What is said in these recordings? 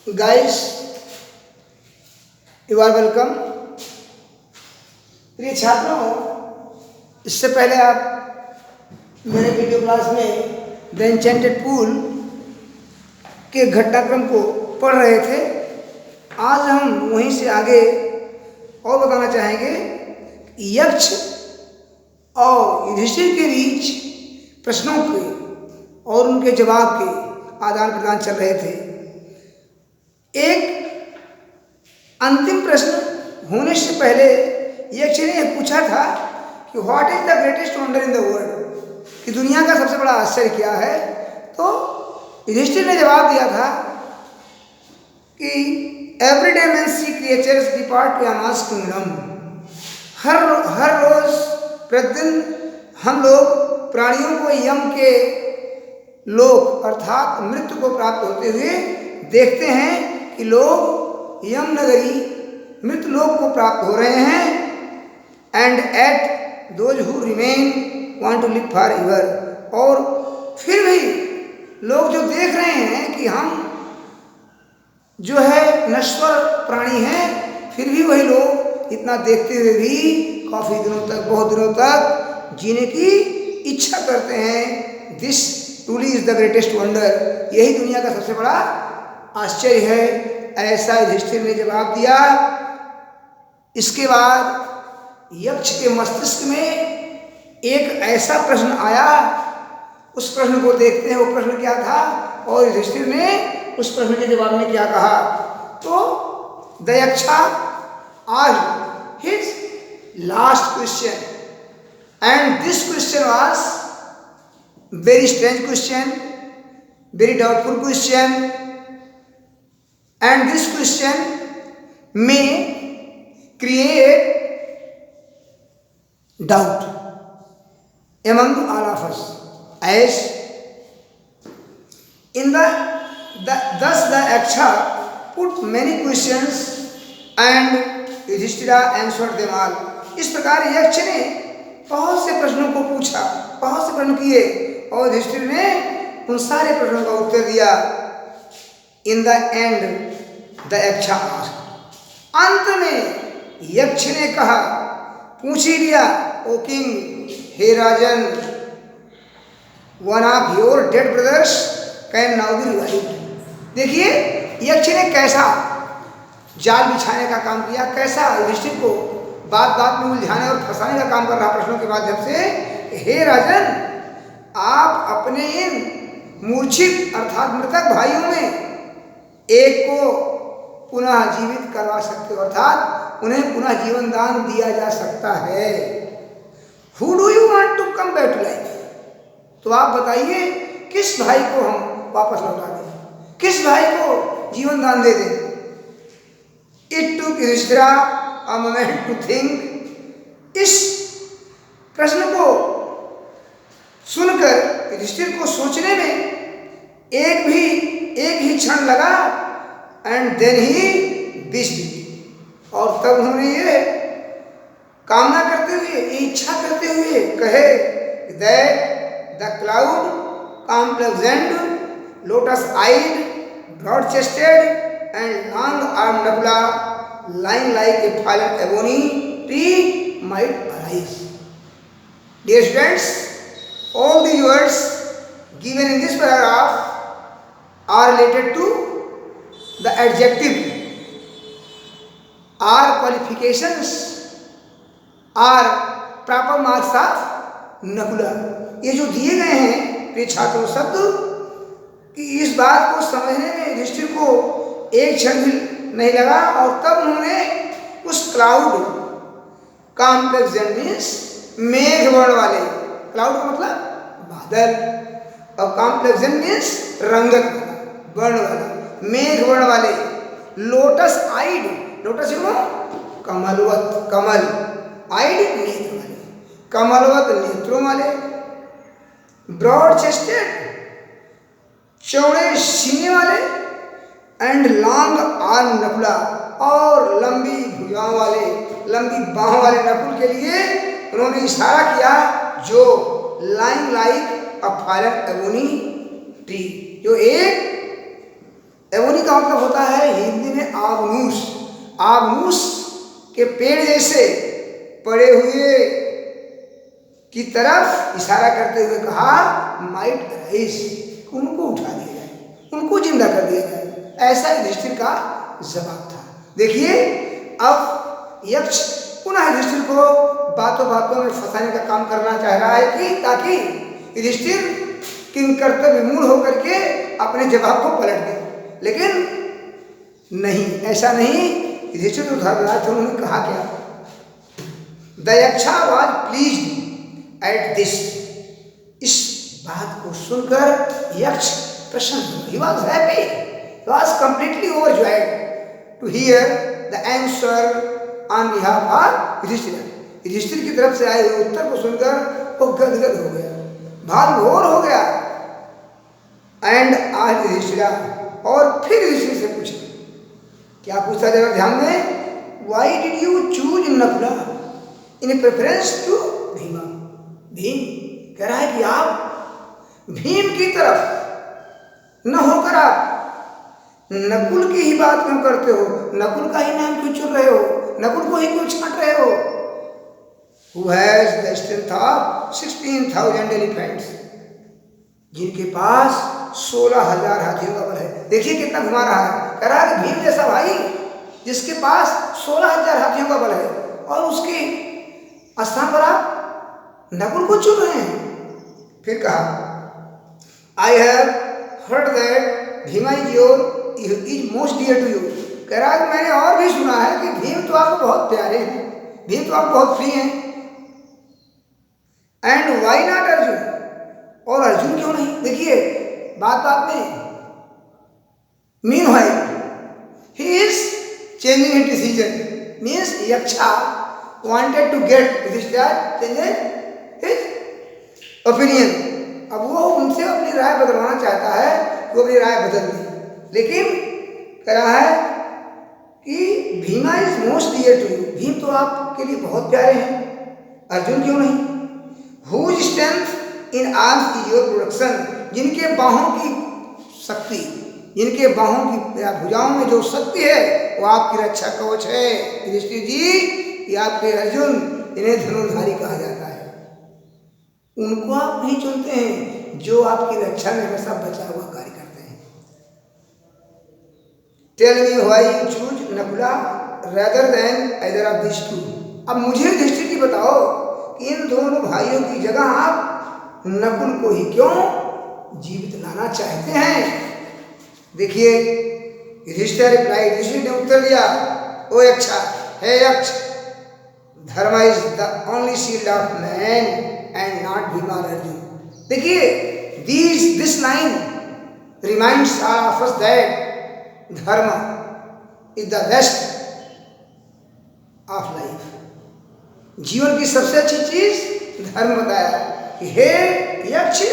Guys, you are welcome. प्रिय छात्रों, इससे पहले आप मेरे वीडियो क्लास में द एन्चेंटेड पूल के घटनाक्रम को पढ़ रहे थे। आज हम वहीं से आगे और बताना चाहेंगे यक्ष और युधिष्ठिर के बीच प्रश्नों के और उनके जवाब के आदान प्रदान चल रहे थे। एक अंतिम प्रश्न होने से पहले यक्ष ने पूछा था कि what is the greatest wonder in the world, कि दुनिया का सबसे बड़ा आश्चर्य क्या है। तो युधिष्ठिर ने जवाब दिया था कि every day man see creatures depart to अनस किंगडम। हर रोज प्रतिदिन हम लोग प्राणियों को यम के लोक अर्थात मृत्यु को प्राप्त होते हुए देखते हैं कि लोग यम नगरी मृत्यु लोक को प्राप्त हो रहे हैं। And at those who remain want to live forever, और फिर भी लोग जो देख रहे हैं कि हम जो है नश्वर प्राणी हैं, फिर भी वही लोग इतना देखते हुए भी काफ़ी दिनों तक, बहुत दिनों तक जीने की इच्छा करते हैं। This truly is the greatest wonder, यही दुनिया का सबसे बड़ा आश्चर्य है, ऐसा युधिष्ठिर ने जवाब दिया। इसके बाद यक्ष के मस्तिष्क में एक ऐसा प्रश्न आया, उस प्रश्न को देखते हैं वो प्रश्न क्या था और युधिष्ठिर ने उस प्रश्न के जवाब में क्या कहा। तो the Yaksha asked his last question and this question was very strange question, very doubtful question, and this question may create doubt among all of us, as in thus the Yaksha put many questions and Yudhishthira answered them all। इस प्रकार यक्ष ने बहुत से प्रश्नों को पूछा, बहुत से प्रश्न किए और युधिष्ठिर ने उन सारे प्रश्नों का उत्तर दिया। In the end the Yaksha asked, अंत में यक्ष ने कहा, पूछ ही लिया, ओ किंग, हे राजन, one of your dead brothers can now be revived. देखिए यक्ष ने कैसा जाल बिछाने का काम किया, कैसा युधिष्ठिर को बात बात में उलझाने और फंसाने का काम कर रहा प्रश्नों के माध्यम से। हे राजन, आप अपने इन मूर्छित अर्थात मृतक भाइयों में एक को पुनः जीवित करवा सकते हो, अर्थात उन्हें पुनः जीवन दान दिया जा सकता है। Who do you want to come back to life, तो आप बताइए किस भाई को हम वापस लौटा दें, किस भाई को जीवन दान दे दें। It took Yudhishthira a moment to think. इस प्रश्न को सुनकर युधिष्ठिर को सोचने में एक ही क्षण लगा। एंड देन ही विश्ड, और तब उन्होंने ये कामना करते हुए, ये इच्छा करते हुए कहे, that the cloud complexioned lotus eyed broad chested and long arm Nakula lying like a fallen ebony tree might arise। Dear students, all the words given in this paragraph are related to the adjective, are qualifications, are proper marks of Nakula। ये जो दिए गए हैं प्रिय छात्रों शब्द, कि इस बात को समझने में युधिष्ठिर को एक क्षण भी नहीं लगा, और तब उन्होंने उस क्लाउड, कॉम्प्लेक्सेंट मीन्स मेघ वर्ण वाले, क्लाउड का मतलब बादल, और कॉम्प्लेक्सेंट मीन्स रंगत वर्ण वाला, मेघ वर्ण वाले, लोटस आइड, लोटस कमलवत, कमल, आइड नेत्र वाले, कमलवत नेत्रों वाले, ब्रॉड चेस्टेड चौड़े सीने वाले, एंड लॉन्ग आर्म नकुला, और लंबी भुजाओं वाले, लंबी बाहों वाले नकुल के लिए उन्होंने इशारा किया, जो लाइंग लाइक अ फॉलन एबोनी ट्री, जो एक एबोनी का का मतलब होता है हिंदी में आबनूस। आबनूस के पेड़ जैसे पड़े हुए की तरफ इशारा करते हुए कहा माइट राइज, उनको उठा दिया जाए, उनको जिंदा कर दिया जाए। ऐसा युधिष्ठिर का जवाब था। देखिए अब यक्ष पुनः युधिष्ठिर को बातों बातों में फंसाने का काम करना चाह रहा है कि ताकि युधिष्ठिर किंग कर्तव्य विमूढ़ होकर के अपने जवाब को पलट दे। लेकिन नहीं, ऐसा नहीं। युधिष्ठिर तो धर्मराज थे, उन्होंने कहा क्या? The Yaksha was pleased at this, इस बात को सुनकर यक्ष प्रसन्न हुआ। He was happy, he was completely overjoyed to hear the answer on behalf of Yudhishthira. Yudhishthira की तरफ से आए हुए उत्तर को सुनकर वो गदगद हो गया, भाव विभोर हो गया। एंड आज युधिष्ठिरा, और फिर युधिष्ठिर से पूछा, क्या पूछा जरा ध्यान दें? Why did you choose Nakula in preference to Bhima? Bhima कह रहा है कि आप भीम की तरफ न होकर आप नकुल की ही बात क्यों करते हो? नकुल का ही नाम क्यों चुन रहे हो? नकुल को ही क्यों छांट रहे हो? Who has the strength of 16,000 elephants, जिनके पास 16,000 हाथियों का बल है। देखिए कितना घुमा रहा है। कह रहा है कि भीम जैसा भाई जिसके पास 16,000 हाथियों का बल है, और उसके स्थान पर आप नकुल को चुन रहे हैं। फिर कहा I have heard that Bhima is most dear to you. कह रहा है मैंने और भी सुना है कि भीम तो आपको बहुत प्यारे हैं, भीम तो आपको बहुत प्रिय हैं। एंड वाई नॉट अर्जुन, और अर्जुन क्यों नहीं? देखिए बात बात में meanwhile he is changing his decision, means Yaksha wanted to get his opinion. अब वो उनसे अपनी राय बदलवाना चाहता है, वो अपनी राय बदल दी। लेकिन कह रहा है कि Bhima is most dear to you, Bhima तो आपके लिए बहुत प्यारे हैं, अर्जुन क्यों नहीं? Whose strength in arms is your protection, जिनके बाहों की शक्ति, जिनके बाहों की भुजाओं में जो शक्ति है वो आपकी रक्षा कवच है। युधिष्ठिर जी, ये आपके अर्जुन, इन्हें धनुर्धारी कहा जाता है। उनको आप नहीं चुनते हैं जो आपकी रक्षा में हमेशा बचा हुआ कार्य करते हैं। Tell me why you choose Nakula rather than either of this two. अब मुझे युधिष्ठिर जी बताओ कि इन दोनों भाइयों की जगह आप नकुल को ही क्यों जीवित लाना चाहते हैं? देखिए युधिष्ठिर रिप्लाई, युधिष्ठिर ने उत्तर दिया, ओ यक्षा, हे Yaksha, dharma is the only shield of man and not Bhima Arjuna. देखिए this line reminds all of us that dharma is the best of life. जीवन की सबसे अच्छी चीज धर्म बताया कि हे यक्ष,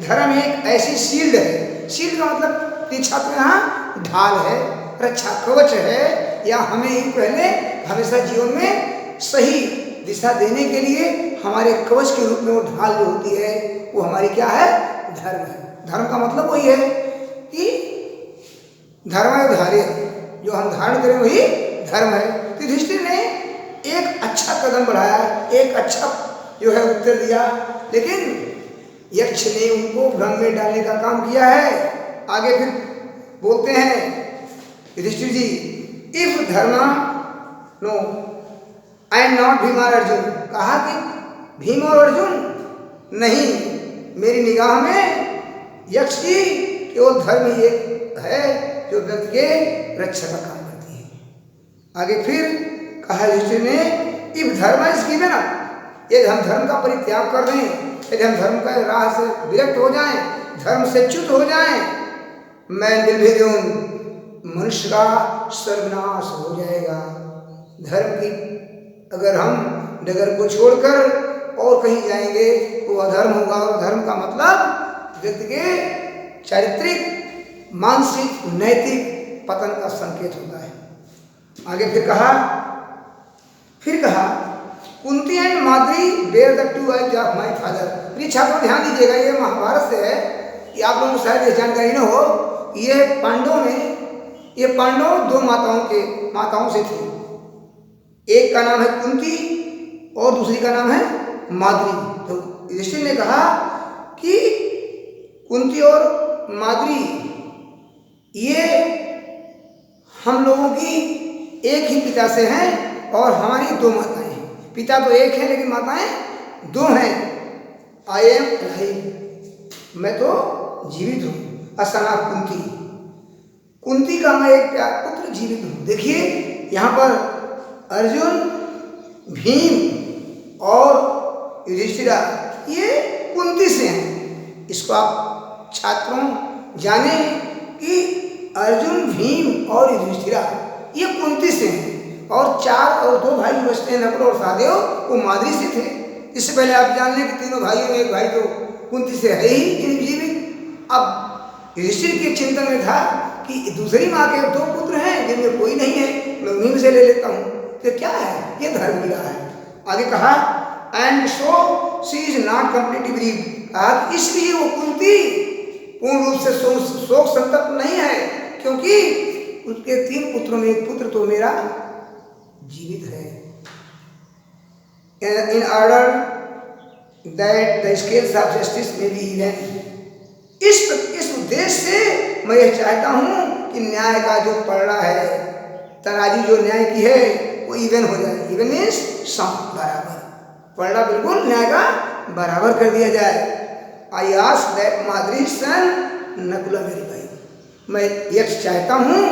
धर्म एक ऐसी शील्ड है। शील्ड का मतलब छात्र यहाँ ढाल है, रक्षा कवच है, या हमें ही पहले हमेशा जीवन में सही दिशा देने के लिए हमारे कवच के रूप में वो ढाल जो होती है वो हमारी क्या है? धर्म है। धर्म का मतलब वही है कि धर्म धार्य, जो हम धारण करें वही धर्म है। तो युधिष्ठिर ने एक अच्छा कदम बढ़ाया, एक अच्छा जो है उत्तर दिया, लेकिन यक्ष ने उनको भ्रम में डालने का काम किया है। आगे फिर बोलते हैं Yudhishthira ji, if dharma no I am not Bhima और अर्जुन। कहा कि भीम और अर्जुन नहीं, मेरी निगाह में यक्ष जी केवल धर्म ही एक है जो व्यक्ति के रक्षा का काम करती है। आगे फिर कहा युधिष्ठिर ने, इफ धर्म इज गिवन अप, यदि हम धर्म का परित्याग कर दें, यदि हम धर्म का राह से विरक्त हो जाएं, धर्म से च्युत हो जाएं, मैन विल बी डूम्ड, मनुष्य का सर्वनाश हो जाएगा। धर्म की अगर हम डगर को छोड़कर और कहीं जाएंगे तो अधर्म होगा, और धर्म का मतलब व्यक्ति के चारित्रिक, मानसिक, नैतिक पतन का संकेत होता है। आगे फिर कहा Kunti and Madri bear the two wives of my father. प्रिय छात्रों ध्यान दीजिएगा, ये महाभारत से है कि आप लोगों को शायद ये जानकारी न हो। ये पांडवों ने ये पांडव दो माताओं से थे। एक का नाम है कुंती और दूसरी का नाम है माद्री। तो युधिष्ठिर ने कहा कि कुंती और माद्री ये हम लोगों की एक ही पिता से हैं और हमारी दो माताएं हैं। पिता तो एक है लेकिन माताएं दो हैं। आई एम अलाइव, मैं तो जीवित हूँ। असना कुंती, कुंती का मैं एक पुत्र जीवित हूँ। देखिए यहाँ पर अर्जुन, भीम और युधिष्ठिरा ये कुंती से हैं। इसको आप छात्रों जाने कि अर्जुन, भीम और युधिष्ठिरा ये कुंती से हैं और चार और दो भाई बचते हैं, नकुल और सहदेव, वो माद्री से थे। इससे पहले आप जान लें कि तीनों भाइयों में एक भाई तो कुंती से है ही जीवित। अब युधिष्ठिर के चिंतन में था कि दूसरी माँ के दो पुत्र हैं जिनमें कोई नहीं है, मैं उन्हीं में से ले लेता हूँ। तो क्या है ये धर्म लीला है। आगे कहा and so she is not completely breed, इसलिए वो कुंती पूर्ण रूप से शोक संतप्त नहीं है, क्योंकि उसके 3 पुत्रों में एक पुत्र तो मेरा जीवित है। In order that the scales of justice में बी इवन, इस उद्देश्य से मैं यह चाहता हूं कि न्याय का जो पलड़ा है, तराजू जो न्याय की है वो इवन हो जाए। इवन मीन्स सम, बराबर, पलड़ा बिल्कुल न्याय का बराबर कर दिया जाए। आई आस्क दैट माद्री सन नकुला मेरी भाई, मैं यह चाहता हूं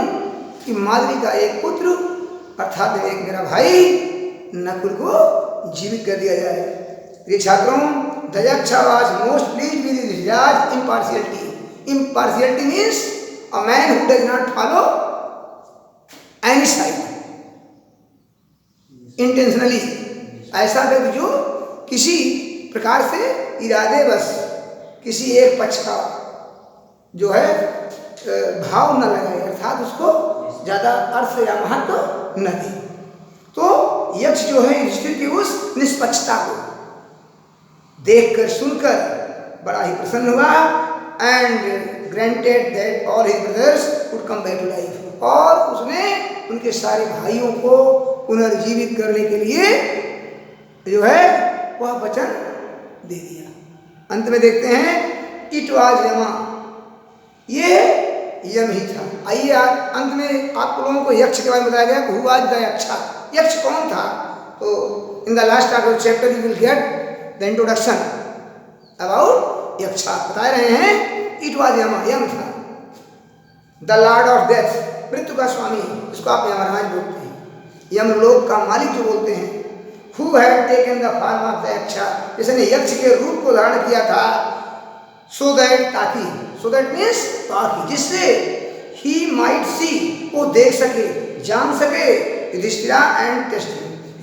कि माद्री का एक पुत्र अर्थात एक मेरा भाई नकुल को जीवित कर दिया जाए। ये छात्रों, दयाक्षा was most pleased with his impartiality. Impartiality means a man who does not follow any side intentionally, ऐसा व्यक्ति जो किसी प्रकार से इरादे बस किसी एक पक्ष का जो है भाव न लगाए, अर्थात उसको ज्यादा अर्थ या महत्व न दे। तो यक्ष जो है युधिष्ठिर की उस निष्पक्षता को देखकर सुनकर बड़ा ही प्रसन्न हुआ and granted that all his brothers would come back to life, और उसने उनके सारे भाइयों को पुनर्जीवित करने के लिए जो है वह वचन दे दिया। अंत में देखते हैं इट वाज यमा, ये यम ही था। आइए अंत में आप लोगों को यक्ष के बारे में बताया गया, हु वाज द यक्षा, यक्ष कौन था। तो in the last of the chapter you will get the introduction about Yaksha. बता रहे हैं इट वाज यमा, यम था द लॉर्ड ऑफ डेथ, मृत्यु का स्वामी, जिसको आप यमराज बोलते हैं, यमलोक का मालिक जो बोलते हैं। Who had taken the form of the Yaksha, जिसने यक्ष के रूप को धारण किया था, सो दैट ताकि, सो दैट मीन्स ताकि, जिससे ही माइट सी, वो देख सके, जान सके युधिष्ठिरा एंड टेस्ट,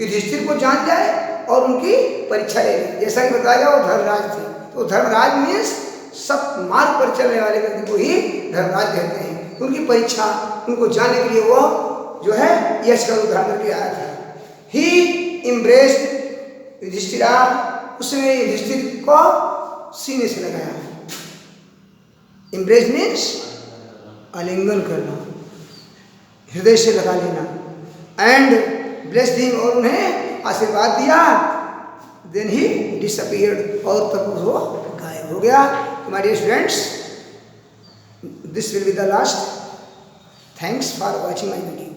युधिष्ठिर को जान जाए और उनकी परीक्षा ले ले। जैसा कि बताया गया वो धर्मराज थे, तो धर्मराज मीन्स सब मार्ग पर चलने वाले व्यक्ति को ही धर्मराज कहते हैं। उनकी परीक्षा, उनको जानने के लिए वो जो है यश का उद्धार करके आया था। ही इम्ब्रेस्ड युधिष्ठिरा, उसने युधिष्ठिर को सीने से लगाया। इम्ब्रेस मीन्स आलिंगन करना, हृदय से लगा लेना। एंड ब्लेस्ड हिम, और उन्हें आशीर्वाद दिया। देन ही डिसअपीयर्ड, और तब वो गायब हो गया। My dear students, this will be the last. Thanks for watching my video.